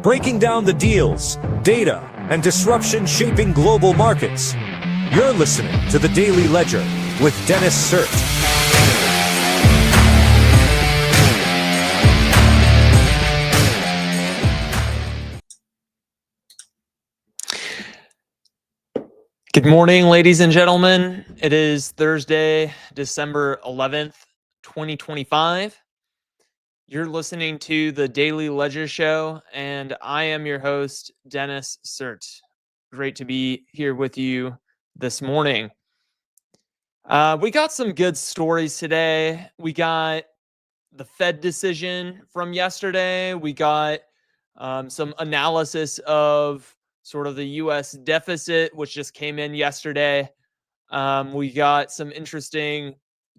breaking down the deals, data, and disruption shaping global markets. You're listening to The Daily Ledger with Dennis Sert. Good morning, ladies and gentlemen. It is Thursday, December 11th, 2025. You're listening to the Daily Ledger Show, and I am your host, Dennis Sert. Great to be here with you this morning. We got some good stories today. We got the Fed decision from yesterday. We got some analysis of sort of the U.S. deficit, which just came in yesterday. We got some interesting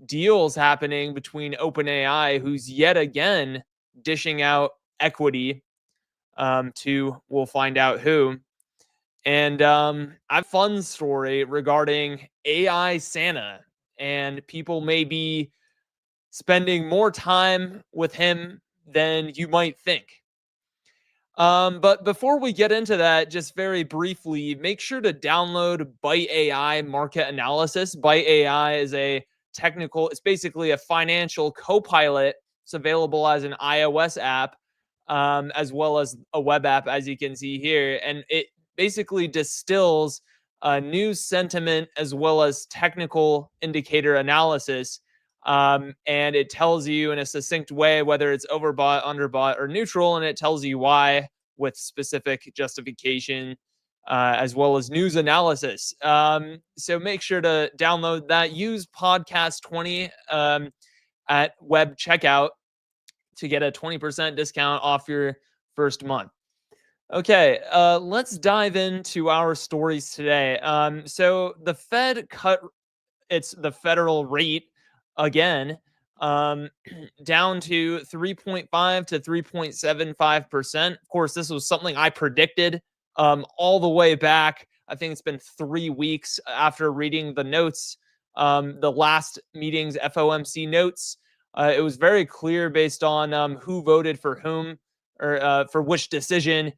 deals happening between OpenAI, who's yet again dishing out equity to, we'll find out who. And I have a fun story regarding AI Santa, and people may be spending more time with him than you might think. But before we get into that, just very briefly, make sure to download Byte AI Market Analysis. Byte AI is it's basically a financial co-pilot. It's available as an iOS app, as well as a web app, as you can see here. And it basically distills news sentiment as well as technical indicator analysis. And it tells you in a succinct way whether it's overbought, underbought, or neutral, and it tells you why with specific justification, as well as news analysis. So make sure to download that. Use podcast 20 at web checkout to get a 20% discount off your first month. Okay, let's dive into our stories today. So the Fed cut the federal rate again, down to 3.5 to 3.75%. Of course, this was something I predicted all the way back. I think it's been 3 weeks after reading the notes, the last meeting's FOMC notes. It was very clear based on who voted for whom, or for which decision,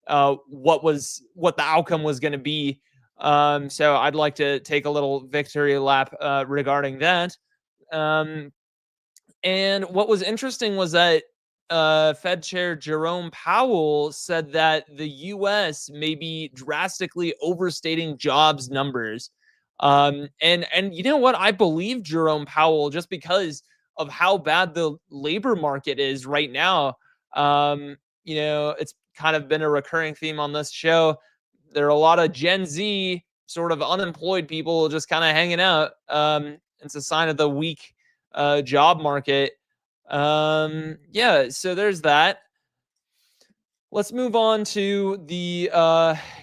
what the outcome was going to be. So I'd like to take a little victory lap regarding that. And what was interesting was that Fed Chair Jerome Powell said that the U.S. may be drastically overstating jobs numbers. And you know what? I believe Jerome Powell just because of how bad the labor market is right now. It's kind of been a recurring theme on this show. There are a lot of Gen Z sort of unemployed people just kind of hanging out. It's a sign of the weak job market. So there's that. Let's move on to the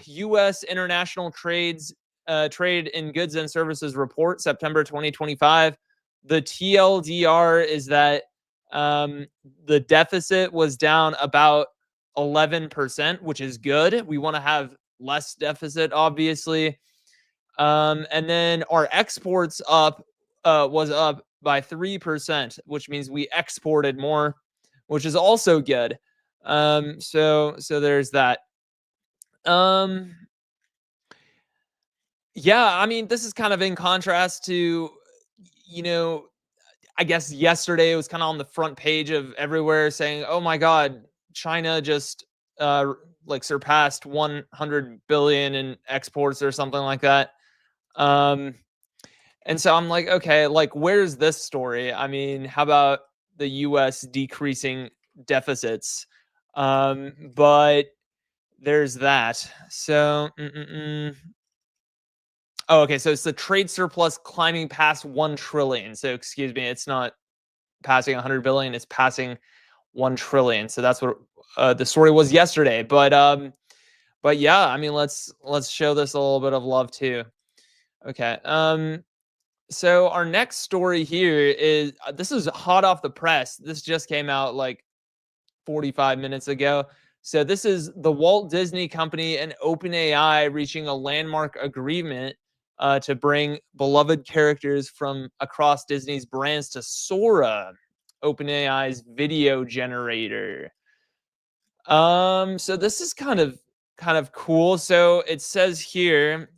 U.S. International Trade in Goods and Services Report, September 2025. The TLDR is that the deficit was down about 11%, which is good. We want to have less deficit, obviously. And then our exports was up by 3%, which means we exported more, which is also good. So there's that. This is kind of in contrast to, I guess yesterday it was kind of on the front page of everywhere saying, oh my God, China just surpassed 100 billion in exports or something like that. And so I'm like, okay, where's this story? I mean, how about the U.S. decreasing deficits? But there's that. So, Oh, okay. So it's the trade surplus climbing past 1 trillion. So excuse me, it's not passing 100 billion, it's passing 1 trillion. So that's what the story was yesterday. But yeah, I mean, let's show this a little bit of love too. Okay. So our next story here is this is hot off the press. This just came out like 45 minutes ago. So this is the Walt Disney Company and OpenAI reaching a landmark agreement to bring beloved characters from across Disney's brands to Sora, OpenAI's video generator. So this is kind of cool. So it says here,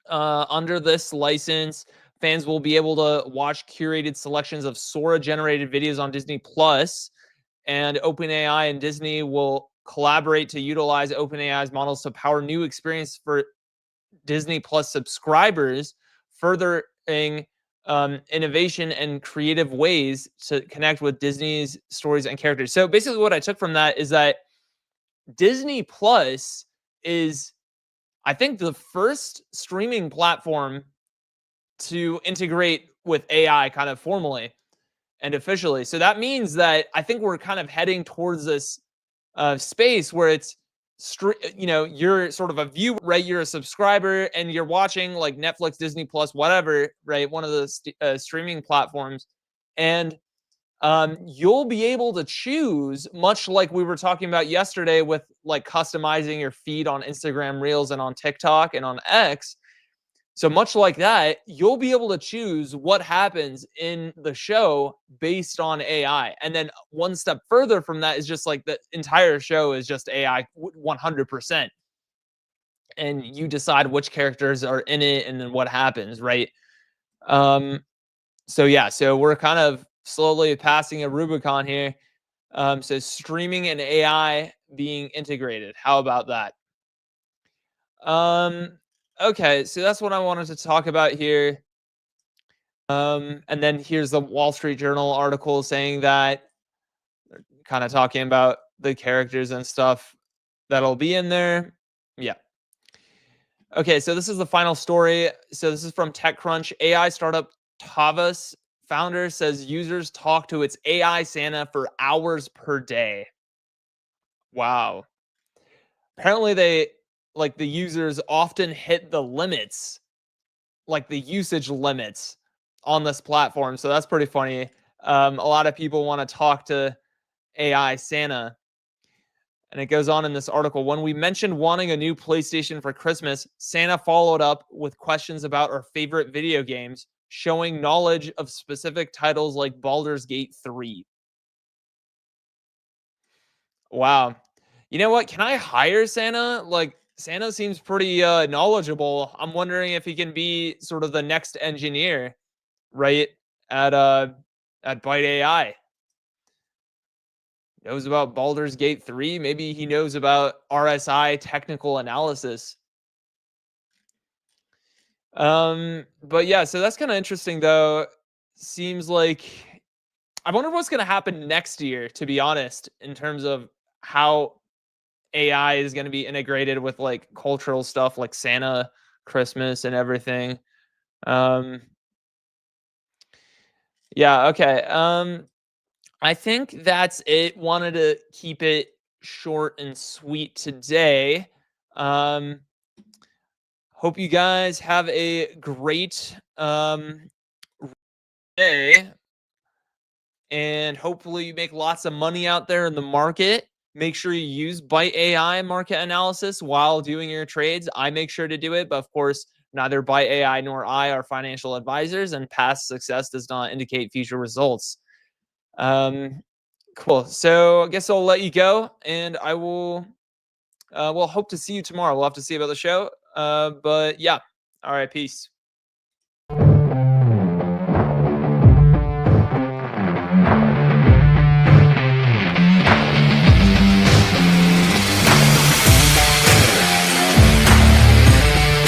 under this license, fans will be able to watch curated selections of Sora generated videos on Disney Plus, and OpenAI and Disney will collaborate to utilize OpenAI's models to power new experience for Disney Plus subscribers, furthering innovation and creative ways to connect with Disney's stories and characters. So basically, what I took from that is that Disney Plus is, I think, the first streaming platform to integrate with AI kind of formally and officially. So that means that I think we're kind of heading towards this space where it's, you're sort of a viewer, right? You're a subscriber and you're watching like Netflix, Disney Plus, whatever, right? One of the streaming platforms. And you'll be able to choose, much like we were talking about yesterday with like customizing your feed on Instagram Reels and on TikTok and on X. So much like that, you'll be able to choose what happens in the show based on AI. And then one step further from that is just like the entire show is just AI 100%. And you decide which characters are in it and then what happens, right? So yeah, so we're kind of slowly passing a Rubicon here. So streaming and AI being integrated. How about that? Okay, so that's what I wanted to talk about here. And then here's the Wall Street Journal article saying that, kind of talking about the characters and stuff that'll be in there. Yeah. Okay, so this is the final story. So this is from TechCrunch. AI startup Tavas founder says users talk to its AI Santa for hours per day. Wow. Apparently the users often hit the limits, like the usage limits on this platform. So that's pretty funny. A lot of people want to talk to AI Santa. And it goes on in this article. When we mentioned wanting a new PlayStation for Christmas, Santa followed up with questions about our favorite video games, showing knowledge of specific titles like Baldur's Gate 3. Wow. You know what? Can I hire Santa? Like, Santa seems pretty knowledgeable. I'm wondering if he can be sort of the next engineer, right? At Byte AI. Knows about Baldur's Gate 3. Maybe he knows about RSI technical analysis. But yeah, so that's kind of interesting though. Seems like, I wonder what's going to happen next year, to be honest, in terms of how AI is going to be integrated with like cultural stuff like Santa, Christmas, and everything. Um, yeah, okay. I think that's it. Wanted to keep it short and sweet today. Um, Hope you guys have a great day, and hopefully you make lots of money out there in the market. Make sure you use Byte AI market analysis while doing your trades. I make sure to do it, but of course, neither Byte AI nor I are financial advisors, and past success does not indicate future results. Cool. So I guess I'll let you go, and I will. We'll hope to see you tomorrow. We'll have to see about the show. But yeah. All right. Peace.